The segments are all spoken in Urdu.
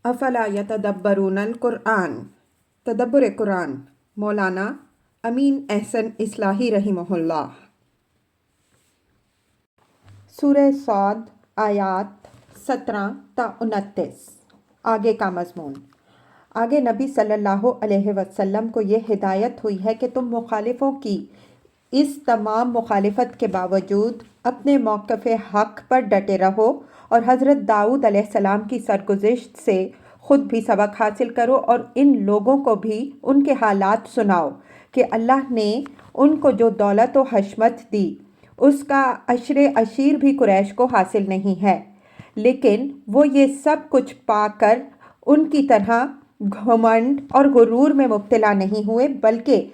افلا یتدبرون القرآن، تدبر قرآن، مولانا امین احسن اصلاحی رحمہ اللہ۔ سورہ صاد آیات 17 تا 29۔ آگے کا مضمون۔ آگے نبی صلی اللہ علیہ وسلم کو یہ ہدایت ہوئی ہے کہ تم مخالفوں کی اس تمام مخالفت کے باوجود اپنے موقف حق پر ڈٹے رہو اور حضرت داؤد علیہ السلام کی سرگزشت سے خود بھی سبق حاصل کرو اور ان لوگوں کو بھی ان کے حالات سناؤ کہ اللہ نے ان کو جو دولت و حشمت دی اس کا عشر عشیر بھی قریش کو حاصل نہیں ہے، لیکن وہ یہ سب کچھ پا کر ان کی طرح گھمنڈ اور غرور میں مبتلا نہیں ہوئے، بلکہ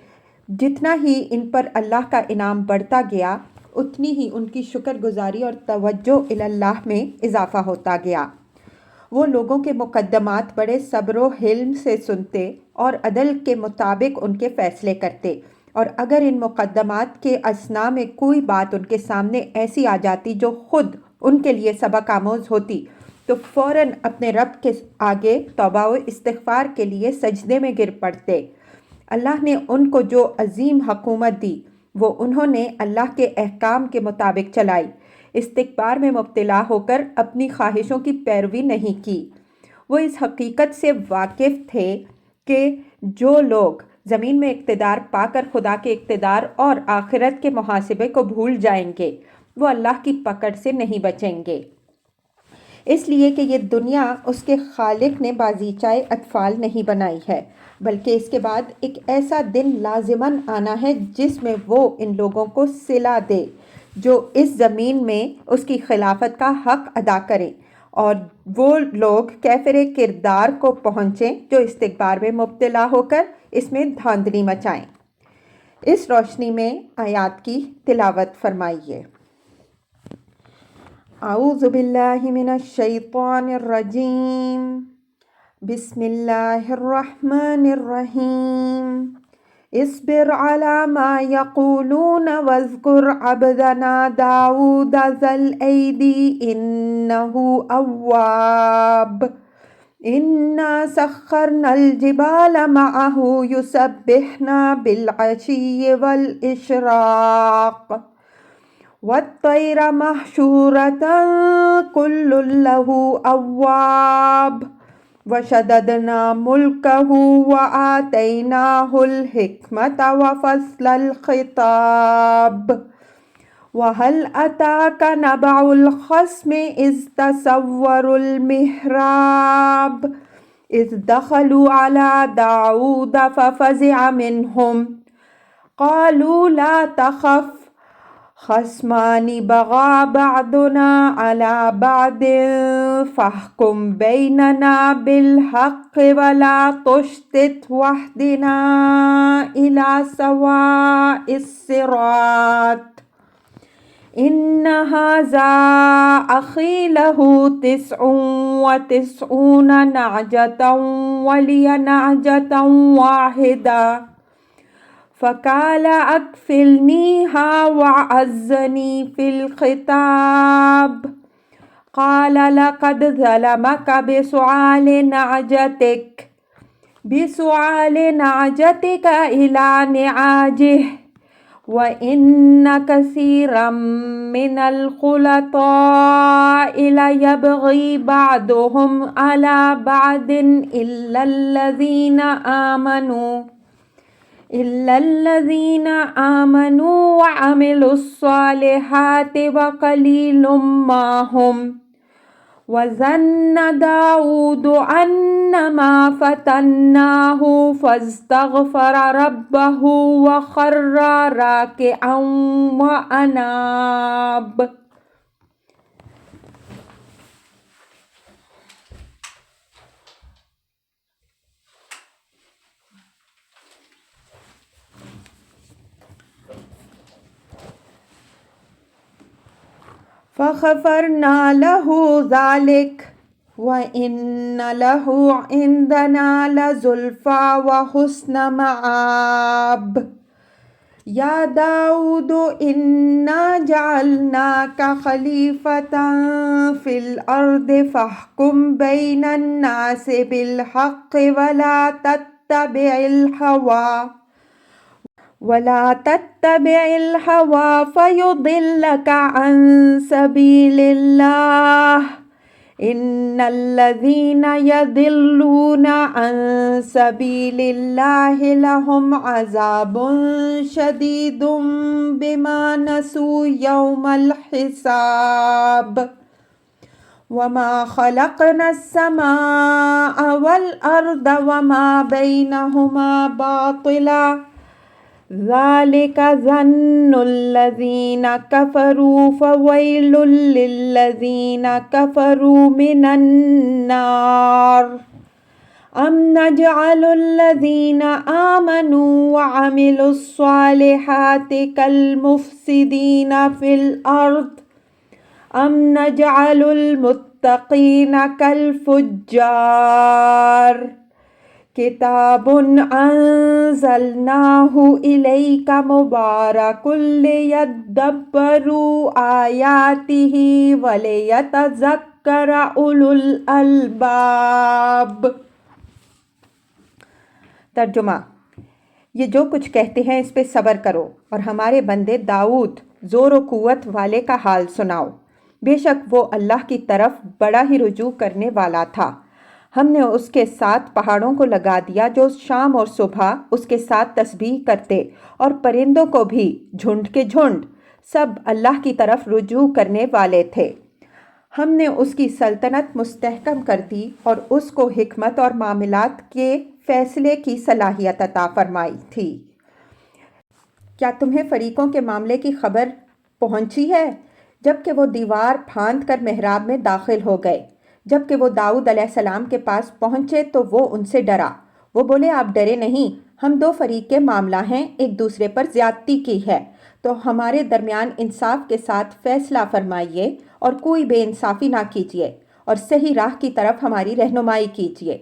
جتنا ہی ان پر اللہ کا انعام بڑھتا گیا اتنی ہی ان کی شکر گزاری اور توجہ اللہ میں اضافہ ہوتا گیا۔ وہ لوگوں کے مقدمات بڑے صبر و حلم سے سنتے اور عدل کے مطابق ان کے فیصلے کرتے، اور اگر ان مقدمات کے اثناء میں کوئی بات ان کے سامنے ایسی آ جاتی جو خود ان کے لیے سبق آموز ہوتی تو فوراً اپنے رب کے آگے توبہ و استغفار کے لیے سجدے میں گر پڑتے۔ اللہ نے ان کو جو عظیم حکومت دی وہ انہوں نے اللہ کے احکام کے مطابق چلائی، استکبار میں مبتلا ہو کر اپنی خواہشوں کی پیروی نہیں کی۔ وہ اس حقیقت سے واقف تھے کہ جو لوگ زمین میں اقتدار پا کر خدا کے اقتدار اور آخرت کے محاسبے کو بھول جائیں گے وہ اللہ کی پکڑ سے نہیں بچیں گے، اس لیے کہ یہ دنیا اس کے خالق نے بازیچۂ اطفال نہیں بنائی ہے، بلکہ اس کے بعد ایک ایسا دن لازماً آنا ہے جس میں وہ ان لوگوں کو صلہ دے جو اس زمین میں اس کی خلافت کا حق ادا کریں، اور وہ لوگ کافر کردار کو پہنچیں جو استکبار میں مبتلا ہو کر اس میں دھاندلی مچائیں۔ اس روشنی میں آیات کی تلاوت فرمائیے۔ اعوذ باللہ من الشیطان الرجیم، بسم اللہ الرحمن الرحیم۔ اصبر علی ما یقولون واذکر عبدنا داود ذا الایدی انہ اواب، انا سخرنا الجبال معہ یسبحن بالعشی والاشراق والطیر محشورۃ کل لہ اواب، وشددنا ملکہ وآتیناہ الحکمۃ وفصل الخطاب، وہل اتاک نبأ الخصم اذ تصوروا المحراب اذ دخلوا علی داود ففزع منہم قالوا لا تخف خصمان بغى بعضنا على بعض فاحكم بيننا بالحق ولا تشتت واهدنا إلى سواء الصراط، إن هذا أخي له 99 نعجة ولي نعجة واحدة فقال أكفلنيها وعزني في الخطاب، قال لقد ظلمك بسؤال نعجتك إلى نعاجه، وإن كثيرا من الخلطاء ليبغي بعضهم على بعض إلا الذين آمنوا وعملوا الصالحات وقليل ما هم، وظن داود أنما فتناه فاستغفر ربه وخر راكعا وأناب۔ فغفرنا له ذلك وإن له عندنا لزلفى وحسن مآب۔ یا داؤد انا جعلناک خلیفۃ فی الارض فاحکم بین الناس بالحق ولا تتبع الهوى فيضلك عن سبيل الله إن الذين يضلون عن سبيل الله لهم عذاب شديد بما نسوا يوم الحساب وما خلقنا السماء والأرض وما بينهما باطلا ذلك ظن الذين كفروا فويل للذين كفروا من النار أم نجعل الذين آمنوا وعملوا الصالحات كالمفسدين في الأرض أم نجعل المتقين كالفجار کتاب انزلناہ الیک مبارک لیدبروا آیاتہ ولیتذکر اولو الالباب۔ ترجمہ: یہ جو کچھ کہتے ہیں اس پہ صبر کرو اور ہمارے بندے داؤد زور و قوت والے کا حال سناؤ، بے شک وہ اللہ کی طرف بڑا ہی رجوع کرنے والا تھا۔ ہم نے اس کے ساتھ پہاڑوں کو لگا دیا جو شام اور صبح اس کے ساتھ تسبیح کرتے، اور پرندوں کو بھی جھنڈ کے جھنڈ، سب اللہ کی طرف رجوع کرنے والے تھے۔ ہم نے اس کی سلطنت مستحکم کر دی اور اس کو حکمت اور معاملات کے فیصلے کی صلاحیت عطا فرمائی تھی۔ کیا تمہیں فریقوں کے معاملے کی خبر پہنچی ہے؟ جب کہ وہ دیوار پھاند کر محراب میں داخل ہو گئے، جب کہ وہ داؤد علیہ السلام کے پاس پہنچے تو وہ ان سے ڈرا۔ وہ بولے، آپ ڈرے نہیں، ہم دو فریق کے معاملہ ہیں، ایک دوسرے پر زیادتی کی ہے، تو ہمارے درمیان انصاف کے ساتھ فیصلہ فرمائیے اور کوئی بے انصافی نہ کیجیے اور صحیح راہ کی طرف ہماری رہنمائی کیجیے۔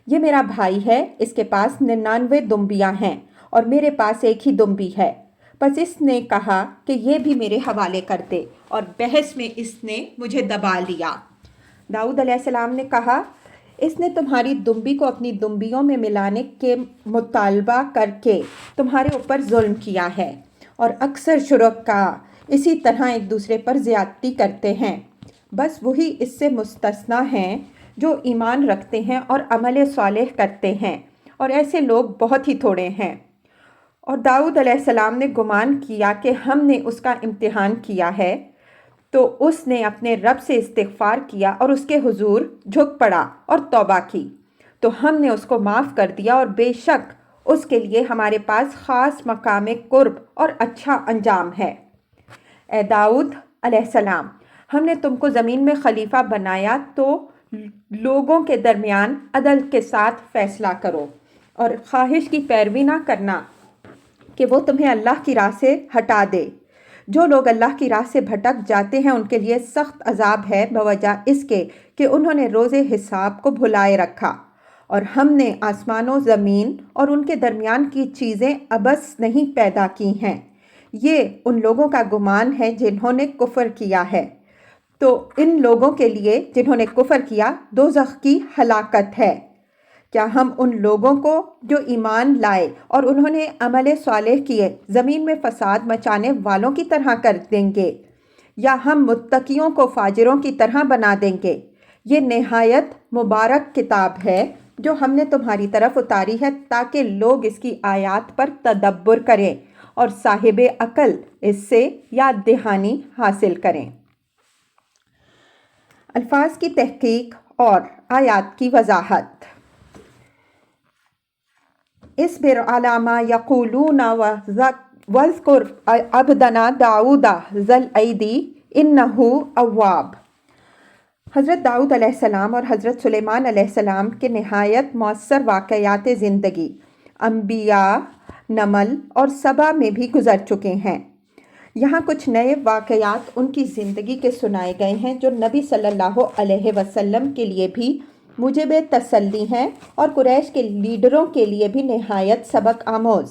یہ میرا بھائی ہے، اس کے پاس 99 دمبیاں ہیں اور میرے پاس ایک ہی دمبی ہے۔ پس اس نے کہا کہ یہ بھی میرے حوالے کر دے، اور بحث میں اس نے مجھے دبا لیا۔ داؤد علیہ السلام نے کہا، اس نے تمہاری دمبی کو اپنی دمبیوں میں ملانے کے مطالبہ کر کے تمہارے اوپر ظلم کیا ہے، اور اکثر شرکاء اسی طرح ایک دوسرے پر زیادتی کرتے ہیں، بس وہی اس سے مستثنی ہیں جو ایمان رکھتے ہیں اور عمل صالح کرتے ہیں، اور ایسے لوگ بہت ہی تھوڑے ہیں۔ اور داؤد علیہ السلام نے گمان کیا کہ ہم نے اس کا امتحان کیا ہے، تو اس نے اپنے رب سے استغفار کیا اور اس کے حضور جھک پڑا اور توبہ کی، تو ہم نے اس کو معاف کر دیا، اور بے شک اس کے لیے ہمارے پاس خاص مقام قرب اور اچھا انجام ہے۔ اے داؤد علیہ السلام، ہم نے تم کو زمین میں خلیفہ بنایا، تو لوگوں کے درمیان عدل کے ساتھ فیصلہ کرو اور خواہش کی پیروی نہ کرنا کہ وہ تمہیں اللہ کی راہ سے ہٹا دے۔ جو لوگ اللہ کی راہ سے بھٹک جاتے ہیں ان کے لیے سخت عذاب ہے، بوجہ اس کے کہ انہوں نے روز حساب کو بھلائے رکھا۔ اور ہم نے آسمان و زمین اور ان کے درمیان کی چیزیں عبث نہیں پیدا کی ہیں۔ یہ ان لوگوں کا گمان ہے جنہوں نے کفر کیا ہے، تو ان لوگوں کے لیے جنہوں نے کفر کیا دوزخ کی ہلاکت ہے۔ کیا ہم ان لوگوں کو جو ایمان لائے اور انہوں نے عمل صالح کیے زمین میں فساد مچانے والوں کی طرح کر دیں گے، یا ہم متقیوں کو فاجروں کی طرح بنا دیں گے؟ یہ نہایت مبارک کتاب ہے جو ہم نے تمہاری طرف اتاری ہے تاکہ لوگ اس کی آیات پر تدبر کریں اور صاحب عقل اس سے یاد دہانی حاصل کریں۔ الفاظ کی تحقیق اور آیات کی وضاحت۔ اصبر علی ما یقولون واذکر عبدنا داؤد ذی الایدی انہ اواب۔ حضرت داؤد علیہ السلام اور حضرت سلیمان علیہ السلام کے نہایت مؤثر واقعات زندگی انبیاء، نمل اور سبا میں بھی گزر چکے ہیں۔ یہاں کچھ نئے واقعات ان کی زندگی کے سنائے گئے ہیں جو نبی صلی اللہ علیہ وسلم کے لیے بھی موجب تسلی ہیں اور قریش کے لیڈروں کے لیے بھی نہایت سبق آموز۔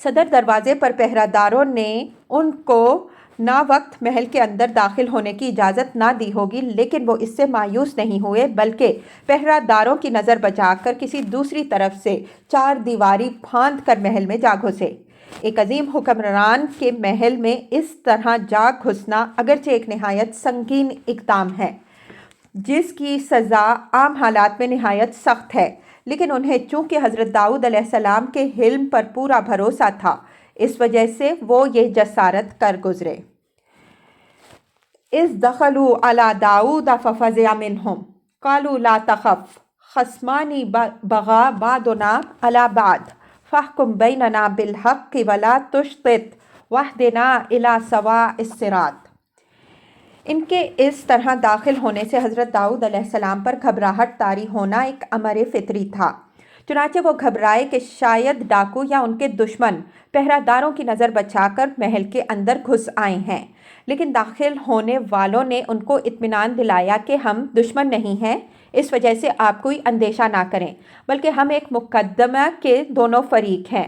صدر دروازے پر پہرہ داروں نے ان کو نا وقت محل کے اندر داخل ہونے کی اجازت نہ دی ہوگی، لیکن وہ اس سے مایوس نہیں ہوئے، بلکہ پہرہ داروں کی نظر بچا کر کسی دوسری طرف سے چار دیواری پھاند کر محل میں جا گھسے۔ ایک عظیم حکمران کے محل میں اس طرح جا گھسنا اگرچہ ایک نہایت سنگین اقدام ہے، جس کی سزا عام حالات میں نہایت سخت ہے، لیکن انہیں چونکہ حضرت داؤد علیہ السلام کے حلم پر پورا بھروسہ تھا، اس وجہ سے وہ یہ جسارت کر گزرے۔ اذ دخلوا علی داؤد ففزع منہم قالوا لا تخف خصمان بغى بعضنا علی بعض فاحکم بیننا بالحق ولا تشطط واہدنا الی سواء الصراط۔ ان کے اس طرح داخل ہونے سے حضرت داؤد علیہ السلام پر گھبراہٹ طاری ہونا ایک امر فطری تھا، چنانچہ وہ گھبرائے کہ شاید ڈاکو یا ان کے دشمن پہرہ داروں کی نظر بچا کر محل کے اندر گھس آئے ہیں، لیکن داخل ہونے والوں نے ان کو اطمینان دلایا کہ ہم دشمن نہیں ہیں، اس وجہ سے آپ کوئی اندیشہ نہ کریں، بلکہ ہم ایک مقدمہ کے دونوں فریق ہیں،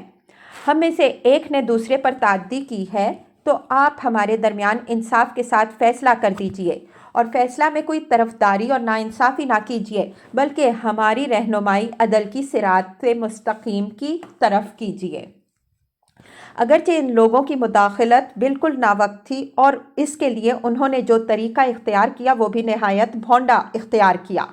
ہم میں سے ایک نے دوسرے پر تعدی کی ہے، تو آپ ہمارے درمیان انصاف کے ساتھ فیصلہ کر دیجئے، اور فیصلہ میں کوئی طرفداری اور ناانصافی نہ کیجئے، بلکہ ہماری رہنمائی عدل کی صراط مستقیم کی طرف کیجئے۔ اگرچہ ان لوگوں کی مداخلت بالکل ناوقت تھی، اور اس کے لیے انہوں نے جو طریقہ اختیار کیا وہ بھی نہایت بھونڈا اختیار کیا۔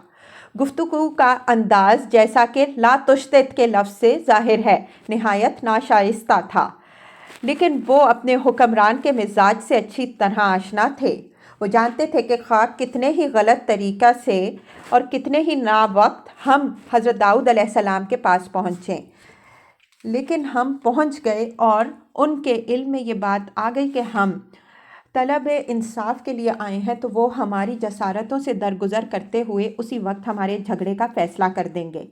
گفتگو کا انداز، جیسا کہ لا تشتت کے لفظ سے ظاہر ہے، نہایت ناشائستہ تھا، لیکن وہ اپنے حکمران کے مزاج سے اچھی طرح آشنا تھے۔ وہ جانتے تھے کہ خواہ کتنے ہی غلط طریقہ سے اور کتنے ہی ناوقت ہم حضرت داؤد علیہ السلام کے پاس پہنچیں، لیکن ہم پہنچ گئے، اور ان کے علم میں یہ بات آ گئی کہ ہم طلب انصاف کے لیے آئے ہیں، تو وہ ہماری جسارتوں سے درگزر کرتے ہوئے اسی وقت ہمارے جھگڑے کا فیصلہ کر دیں گے۔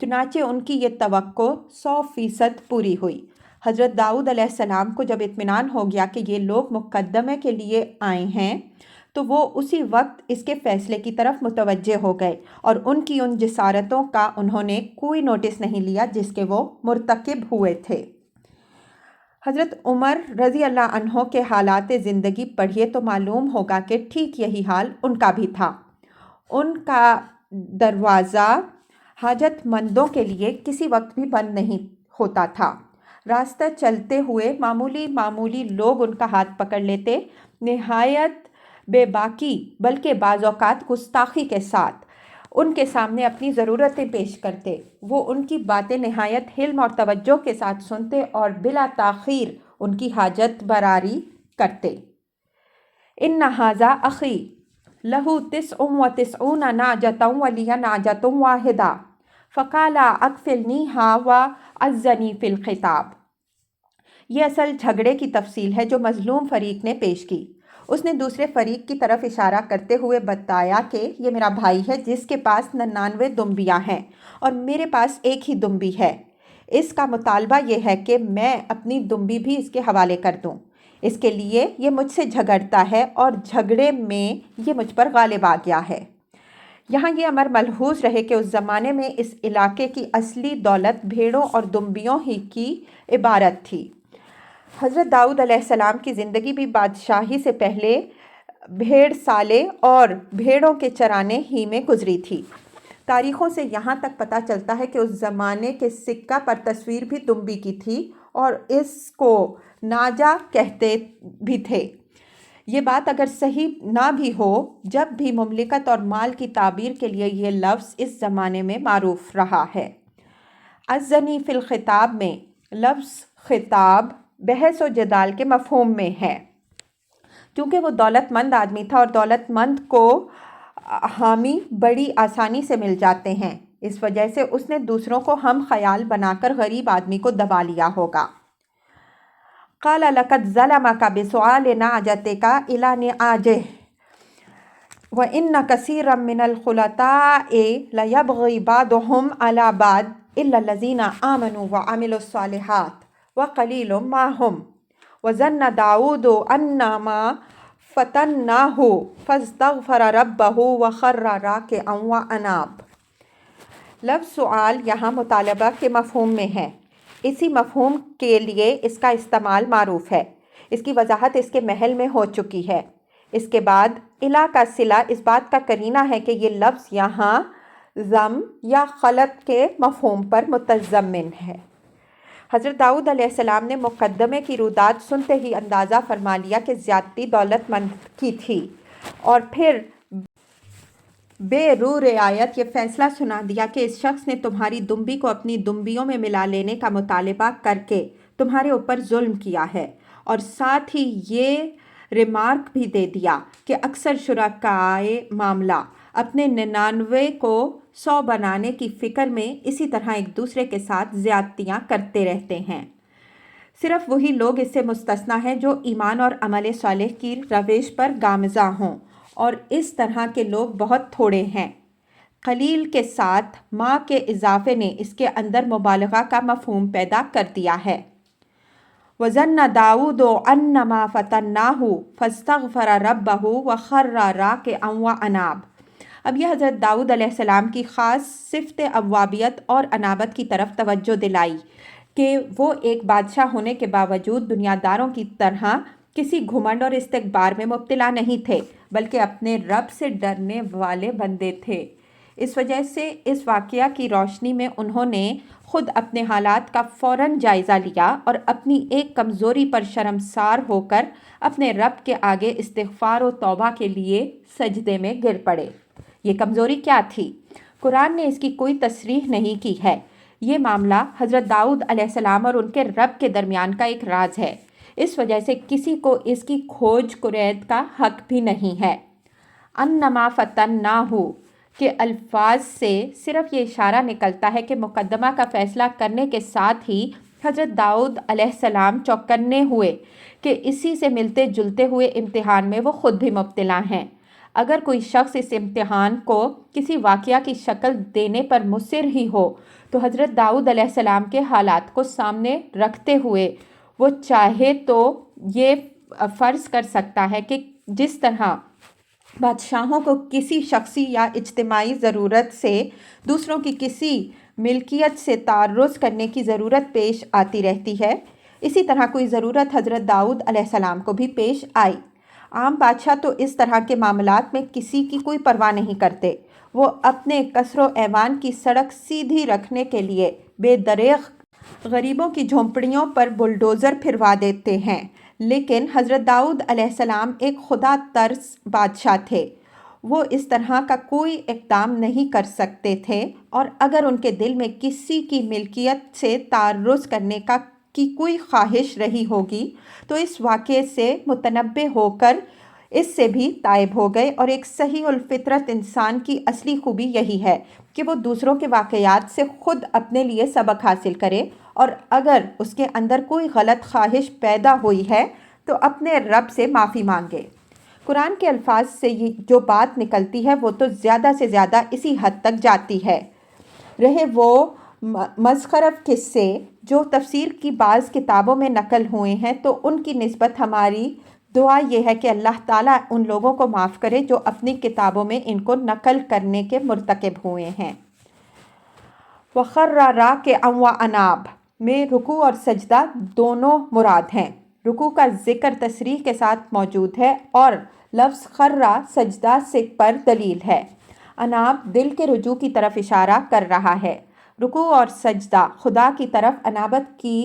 چنانچہ ان کی یہ توقع 100% پوری ہوئی۔ حضرت داؤد علیہ السلام کو جب اطمینان ہو گیا کہ یہ لوگ مقدمے کے لیے آئے ہیں، تو وہ اسی وقت اس کے فیصلے کی طرف متوجہ ہو گئے، اور ان کی ان جسارتوں کا انہوں نے کوئی نوٹس نہیں لیا جس کے وہ مرتکب ہوئے تھے۔ حضرت عمر رضی اللہ عنہ کے حالات زندگی پڑھیے تو معلوم ہوگا کہ ٹھیک یہی حال ان کا بھی تھا۔ ان کا دروازہ حاجت مندوں کے لیے کسی وقت بھی بند نہیں ہوتا تھا۔ راستہ چلتے ہوئے معمولی لوگ ان کا ہاتھ پکڑ لیتے، نہایت بے باکی بلکہ بعض اوقات گستاخی کے ساتھ ان کے سامنے اپنی ضرورتیں پیش کرتے۔ وہ ان کی باتیں نہایت حلم اور توجہ کے ساتھ سنتے اور بلا تاخیر ان کی حاجت براری کرتے۔ ان ھذا اخی لہ 99 نعجۃ ولی نعجۃ واحدہ فقال اکفلنیھا وعزنی فی الخطاب۔ یہ اصل جھگڑے کی تفصیل ہے جو مظلوم فریق نے پیش کی۔ اس نے دوسرے فریق کی طرف اشارہ کرتے ہوئے بتایا کہ یہ میرا بھائی ہے جس کے پاس 99 دمبیاں ہیں، اور میرے پاس ایک ہی دمبی ہے۔ اس کا مطالبہ یہ ہے کہ میں اپنی دمبی بھی اس کے حوالے کر دوں۔ اس کے لیے یہ مجھ سے جھگڑتا ہے، اور جھگڑے میں یہ مجھ پر غالب آ گیا ہے۔ یہاں یہ امر ملحوظ رہے کہ اس زمانے میں اس علاقے کی اصلی دولت بھیڑوں اور دمبیوں ہی کی عبارت تھی۔ حضرت داؤد علیہ السلام کی زندگی بھی بادشاہی سے پہلے بھیڑ سالے اور بھیڑوں کے چرانے ہی میں گزری تھی۔ تاریخوں سے یہاں تک پتہ چلتا ہے کہ اس زمانے کے سکہ پر تصویر بھی دمبی کی تھی، اور اس کو ناجا کہتے بھی تھے۔ یہ بات اگر صحیح نہ بھی ہو، جب بھی مملکت اور مال کی تعبیر کے لیے یہ لفظ اس زمانے میں معروف رہا ہے۔ عزنی فی الخطاب میں لفظ خطاب بحث و جدال کے مفہوم میں ہے۔ چونکہ وہ دولت مند آدمی تھا، اور دولت مند کو حامی بڑی آسانی سے مل جاتے ہیں، اس وجہ سے اس نے دوسروں کو ہم خیال بنا کر غریب آدمی کو دبا لیا ہوگا۔ قال لقد ظلمك بسؤال نعجتك الى نعاجه وان كثيرا من الخلطاء ليبغي بعضهم على بعض الا الذين امنوا وعملوا الصالحات وقلیل ما هم وظن داؤد انما فتناه فاستغفر ربه وخر راکعا واناب۔ لفظ سؤال یہاں مطالبہ کے مفہوم میں ہے۔ اسی مفہوم کے لیے اس کا استعمال معروف ہے۔ اس کی وضاحت اس کے محل میں ہو چکی ہے۔ اس کے بعد الا کا صلہ اس بات کا قرینہ ہے کہ یہ لفظ یہاں ضم یا خلط کے مفہوم پر متضمن ہے۔ حضرت داؤد علیہ السلام نے مقدمے کی روداد سنتے ہی اندازہ فرما لیا کہ زیادتی دولت مند کی تھی، اور پھر بے رو رعایت یہ فیصلہ سنا دیا کہ اس شخص نے تمہاری دمبی کو اپنی دمبیوں میں ملا لینے کا مطالبہ کر کے تمہارے اوپر ظلم کیا ہے، اور ساتھ ہی یہ ریمارک بھی دے دیا کہ اکثر شرکائے معاملہ اپنے 99 کو 100 بنانے کی فکر میں اسی طرح ایک دوسرے کے ساتھ زیادتیاں کرتے رہتے ہیں۔ صرف وہی لوگ اس سے مستثنیٰ ہیں جو ایمان اور عمل صالح کی روش پر گامزن ہوں، اور اس طرح کے لوگ بہت تھوڑے ہیں۔ قلیل کے ساتھ ماں کے اضافے نے اس کے اندر مبالغہ کا مفہوم پیدا کر دیا ہے۔ وَظَنَّ دَاوُودُ أَنَّمَا فَتَنَّاهُ فَاسْتَغْفَرَ رَبَّهُ وَخَرَّ رَاكِعًا وَأَنَابَ۔ اب یہ حضرت داؤد علیہ السلام کی خاص صفت اوابیت اور انابت کی طرف توجہ دلائی کہ وہ ایک بادشاہ ہونے کے باوجود دنیا داروں کی طرح کسی گھمنڈ اور استکبار میں مبتلا نہیں تھے، بلکہ اپنے رب سے ڈرنے والے بندے تھے۔ اس وجہ سے اس واقعہ کی روشنی میں انہوں نے خود اپنے حالات کا فوراً جائزہ لیا اور اپنی ایک کمزوری پر شرمسار ہو کر اپنے رب کے آگے استغفار و توبہ کے لیے سجدے میں گر پڑے۔ یہ کمزوری کیا تھی؟ قرآن نے اس کی کوئی تصریح نہیں کی ہے۔ یہ معاملہ حضرت داؤد علیہ السلام اور ان کے رب کے درمیان کا ایک راز ہے، اس وجہ سے کسی کو اس کی کھوج کرید کا حق بھی نہیں ہے۔ انما فتناہ کے الفاظ سے صرف یہ اشارہ نکلتا ہے کہ مقدمہ کا فیصلہ کرنے کے ساتھ ہی حضرت داؤد علیہ السلام چوکنے ہوئے کہ اسی سے ملتے جلتے ہوئے امتحان میں وہ خود بھی مبتلا ہیں۔ اگر کوئی شخص اس امتحان کو کسی واقعہ کی شکل دینے پر مصر ہی ہو تو حضرت داؤد علیہ السلام کے حالات کو سامنے رکھتے ہوئے وہ چاہے تو یہ فرض کر سکتا ہے کہ جس طرح بادشاہوں کو کسی شخصی یا اجتماعی ضرورت سے دوسروں کی کسی ملکیت سے تعرض کرنے کی ضرورت پیش آتی رہتی ہے، اسی طرح کوئی ضرورت حضرت داؤد علیہ السلام کو بھی پیش آئی۔ عام بادشاہ تو اس طرح کے معاملات میں کسی کی کوئی پرواہ نہیں کرتے، وہ اپنے قصر و ایوان کی سڑک سیدھی رکھنے کے لیے بے دریغ غریبوں کی جھونپڑیوں پر بلڈوزر پھروا دیتے ہیں، لیکن حضرت داؤد علیہ السلام ایک خدا ترس بادشاہ تھے۔ وہ اس طرح کا کوئی اقدام نہیں کر سکتے تھے، اور اگر ان کے دل میں کسی کی ملکیت سے تعرض کرنے کی کوئی خواہش رہی ہوگی تو اس واقعے سے متنبہ ہو کر اس سے بھی تائب ہو گئے، اور ایک صحیح الفطرت انسان کی اصلی خوبی یہی ہے کہ وہ دوسروں کے واقعات سے خود اپنے لیے سبق حاصل کرے، اور اگر اس کے اندر کوئی غلط خواہش پیدا ہوئی ہے تو اپنے رب سے معافی مانگے۔ قرآن کے الفاظ سے جو بات نکلتی ہے وہ تو زیادہ سے زیادہ اسی حد تک جاتی ہے۔ رہے وہ مزخرف قصے جو تفسیر کی بعض کتابوں میں نقل ہوئے ہیں تو ان کی نسبت ہماری دعا یہ ہے کہ اللہ تعالیٰ ان لوگوں کو معاف کرے جو اپنی کتابوں میں ان کو نقل کرنے کے مرتکب ہوئے ہیں۔ وَخَرَّ رَاكِعًا وَأَنَابَ میں رکوع اور سجدہ دونوں مراد ہیں۔ رکوع کا ذکر تصریح کے ساتھ موجود ہے اور لفظ خرّ سجدہ سے پر دلیل ہے۔ اناب دل کے رجوع کی طرف اشارہ کر رہا ہے۔ رکوع اور سجدہ خدا کی طرف انابت کی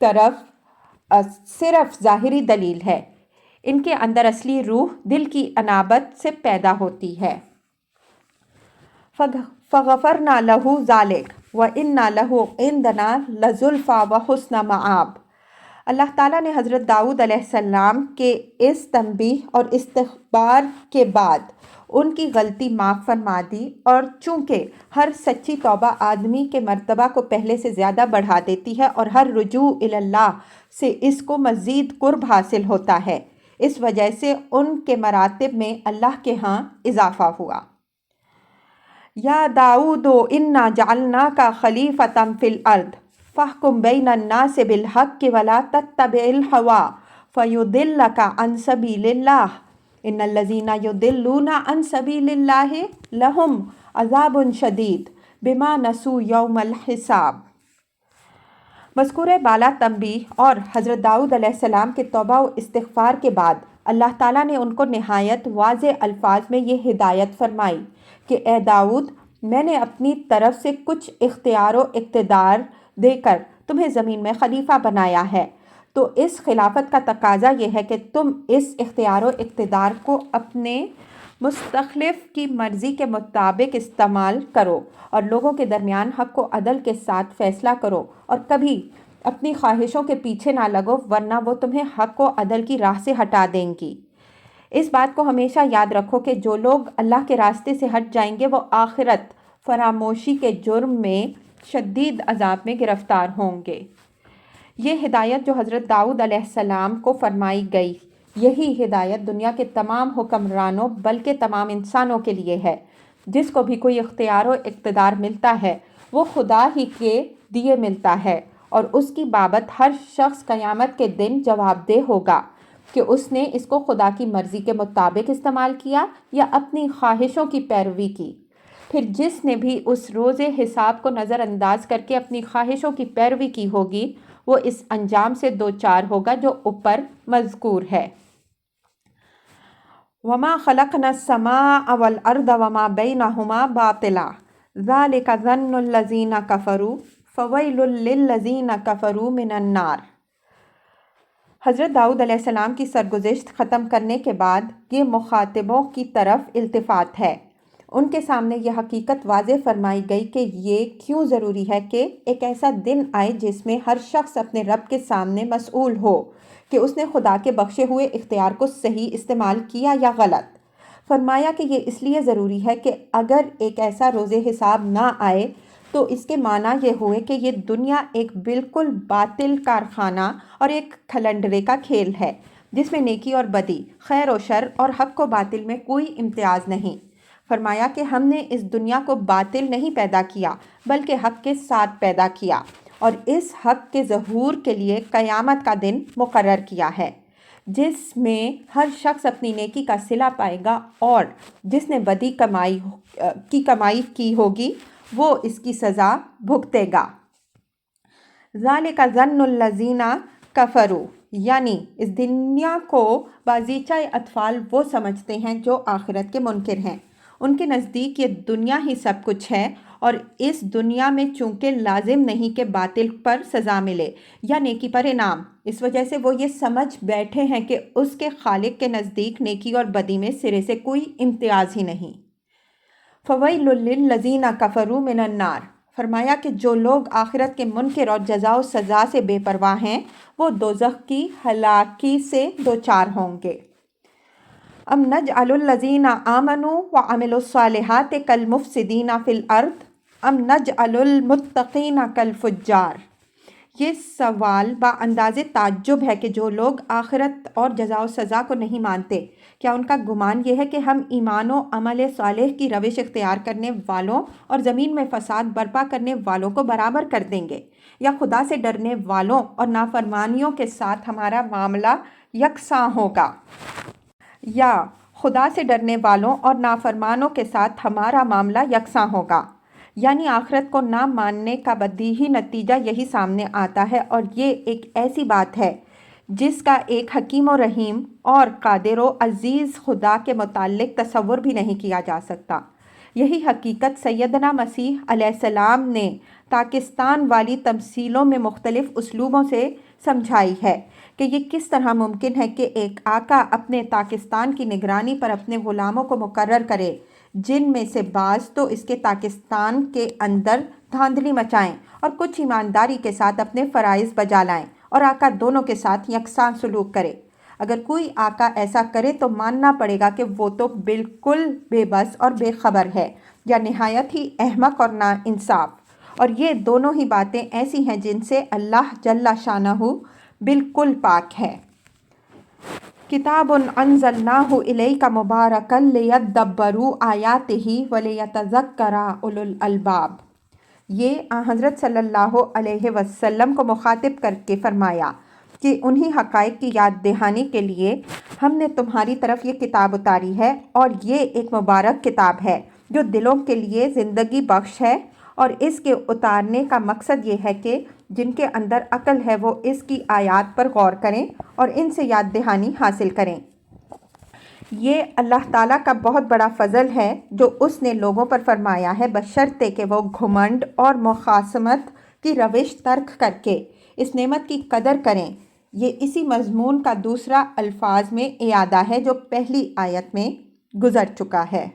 طرف صرف ظاہری دلیل ہے، ان کے اندر اصلی روح دل کی انابت سے پیدا ہوتی ہے۔ فَغَفَرْنَا لَهُ ذَلِكَ وَإِنَّا لَهُ عِندَنَا لَزُلْفَىٰ وَحُسْنَ مَآبٍ۔ اللہ تعالیٰ نے حضرت داؤد علیہ السلام کے اس تنبیہ اور استخبار کے بعد ان کی غلطی معاف فرما دی، اور چونکہ ہر سچی توبہ آدمی کے مرتبہ کو پہلے سے زیادہ بڑھا دیتی ہے اور ہر رجوع الی اللہ سے اس کو مزید قرب حاصل ہوتا ہے، اس وجہ سے ان کے مراتب میں اللہ کے ہاں اضافہ ہوا۔ یا داؤد انا جعلناک خلیفۃ فی الارض فاحکم بین الناس بالحق ولا تتبع الہوی فیضلک عن سبیل اللہ ان الذین یضلون عن سبیل اللہ لہم عذاب شدید بما نسوا یوم الحساب۔ مذکور بالا تنبیہ اور حضرت داؤد علیہ السلام کے توبہ و استغفار کے بعد اللہ تعالیٰ نے ان کو نہایت واضح الفاظ میں یہ ہدایت فرمائی کہ اے داؤد، میں نے اپنی طرف سے کچھ اختیار و اقتدار دے کر تمہیں زمین میں خلیفہ بنایا ہے، تو اس خلافت کا تقاضا یہ ہے کہ تم اس اختیار و اقتدار کو اپنے مستخلف کی مرضی کے مطابق استعمال کرو اور لوگوں کے درمیان حق و عدل کے ساتھ فیصلہ کرو، اور کبھی اپنی خواہشوں کے پیچھے نہ لگو ورنہ وہ تمہیں حق و عدل کی راہ سے ہٹا دیں گی۔ اس بات کو ہمیشہ یاد رکھو کہ جو لوگ اللہ کے راستے سے ہٹ جائیں گے وہ آخرت فراموشی کے جرم میں شدید عذاب میں گرفتار ہوں گے۔ یہ ہدایت جو حضرت داؤد علیہ السلام کو فرمائی گئی، یہی ہدایت دنیا کے تمام حکمرانوں بلکہ تمام انسانوں کے لیے ہے۔ جس کو بھی کوئی اختیار و اقتدار ملتا ہے وہ خدا ہی کے دیے ملتا ہے، اور اس کی بابت ہر شخص قیامت کے دن جواب دہ ہوگا کہ اس نے اس کو خدا کی مرضی کے مطابق استعمال کیا یا اپنی خواہشوں کی پیروی کی۔ پھر جس نے بھی اس روز حساب کو نظر انداز کر کے اپنی خواہشوں کی پیروی کی ہوگی وہ اس انجام سے دوچار ہوگا جو اوپر مذکور ہے۔ وَمَا خَلَقْنَا السَّمَاءَ وَالْأَرْضَ وَمَا بَيْنَهُمَا بَاطِلًا ذَلِكَ ظَنُّ الَّذِينَ كَفَرُوا فَوَيْلٌ لِّلَّذِينَ كَفَرُوا مِنَ النَّارِ۔ حضرت داؤد علیہ السلام کی سرگزشت ختم کرنے کے بعد یہ مخاطبوں کی طرف التفات ہے۔ ان کے سامنے یہ حقیقت واضح فرمائی گئی کہ یہ کیوں ضروری ہے کہ ایک ایسا دن آئے جس میں ہر شخص اپنے رب کے سامنے مسئول ہو کہ اس نے خدا کے بخشے ہوئے اختیار کو صحیح استعمال کیا یا غلط۔ فرمایا کہ یہ اس لیے ضروری ہے کہ اگر ایک ایسا روز حساب نہ آئے تو اس کے معنی یہ ہوئے کہ یہ دنیا ایک بالکل باطل کارخانہ اور ایک کھلنڈرے کا کھیل ہے جس میں نیکی اور بدی، خیر و شر اور حق و باطل میں کوئی امتیاز نہیں۔ فرمایا کہ ہم نے اس دنیا کو باطل نہیں پیدا کیا بلکہ حق کے ساتھ پیدا کیا، اور اس حق کے ظہور کے لیے قیامت کا دن مقرر کیا ہے جس میں ہر شخص اپنی نیکی کا صلہ پائے گا، اور جس نے بدی کمائی کی ہوگی وہ اس کی سزا بھگتے گا۔ ذَلِكَ ظَنُّ الَّذِينَ كَفَرُوا، یعنی اس دنیا کو بازیچہ اطفال وہ سمجھتے ہیں جو آخرت کے منکر ہیں۔ ان کے نزدیک یہ دنیا ہی سب کچھ ہے، اور اس دنیا میں چونکہ لازم نہیں کہ باطل پر سزا ملے یا نیکی پر انعام، اس وجہ سے وہ یہ سمجھ بیٹھے ہیں کہ اس کے خالق کے نزدیک نیکی اور بدی میں سرے سے کوئی امتیاز ہی نہیں۔ فَوَيْلٌ لِّلَّذِينَ كَفَرُوا مِنَ النَّارِ، فرمایا کہ جو لوگ آخرت کے منکر اور جزا و سزا سے بے پرواہ ہیں وہ دوزخ کی ہلاکی سے دوچار ہوں گے۔ ام نجعل الذین آمنوا وعملوا الصالحات کالمفسدین فی الارض ام نجعل المتقین کالفجار۔ یہ سوال با انداز تعجب ہے کہ جو لوگ آخرت اور جزا و سزا کو نہیں مانتے، کیا ان کا گمان یہ ہے کہ ہم ایمان و عمل صالح کی روش اختیار کرنے والوں اور زمین میں فساد برپا کرنے والوں کو برابر کر دیں گے، یا خدا سے ڈرنے والوں اور نافرمانیوں کے ساتھ ہمارا معاملہ یکساں ہوگا، یا خدا سے ڈرنے والوں اور نافرمانوں کے ساتھ ہمارا معاملہ یکساں ہوگا؟ یعنی آخرت کو نہ ماننے کا بدیہی نتیجہ یہی سامنے آتا ہے، اور یہ ایک ایسی بات ہے جس کا ایک حکیم و رحیم اور قادر و عزیز خدا کے متعلق تصور بھی نہیں کیا جا سکتا۔ یہی حقیقت سیدنا مسیح علیہ السلام نے پاکستان والی تمثیلوں میں مختلف اسلوبوں سے سمجھائی ہے کہ یہ کس طرح ممکن ہے کہ ایک آقا اپنے پاکستان کی نگرانی پر اپنے غلاموں کو مقرر کرے جن میں سے بعض تو اس کے پاکستان کے اندر دھاندلی مچائیں اور کچھ ایمانداری کے ساتھ اپنے فرائض بجا لائیں، اور آقا دونوں کے ساتھ یکساں سلوک کرے۔ اگر کوئی آقا ایسا کرے تو ماننا پڑے گا کہ وہ تو بالکل بے بس اور بے خبر ہے، یا نہایت ہی احمق اور ناانصاف، اور یہ دونوں ہی باتیں ایسی ہیں جن سے اللہ جل شانہ بالکل پاک ہے۔ کتاب انزلناہ الیک مبارک لیدبروا آیاتہ ولیتذکر اولو الالباب۔ یہ حضرت صلی اللہ علیہ وسلم کو مخاطب کر کے فرمایا کہ انہی حقائق کی یاد دہانی کے لیے ہم نے تمہاری طرف یہ کتاب اتاری ہے، اور یہ ایک مبارک کتاب ہے جو دلوں کے لیے زندگی بخش ہے، اور اس کے اتارنے کا مقصد یہ ہے کہ جن کے اندر عقل ہے وہ اس کی آیات پر غور کریں اور ان سے یاد دہانی حاصل کریں۔ یہ اللہ تعالیٰ کا بہت بڑا فضل ہے جو اس نے لوگوں پر فرمایا ہے، بشرطے کہ وہ گھمنڈ اور مخاصمت کی روش ترک کر کے اس نعمت کی قدر کریں۔ یہ اسی مضمون کا دوسرا الفاظ میں اعادہ ہے جو پہلی آیت میں گزر چکا ہے۔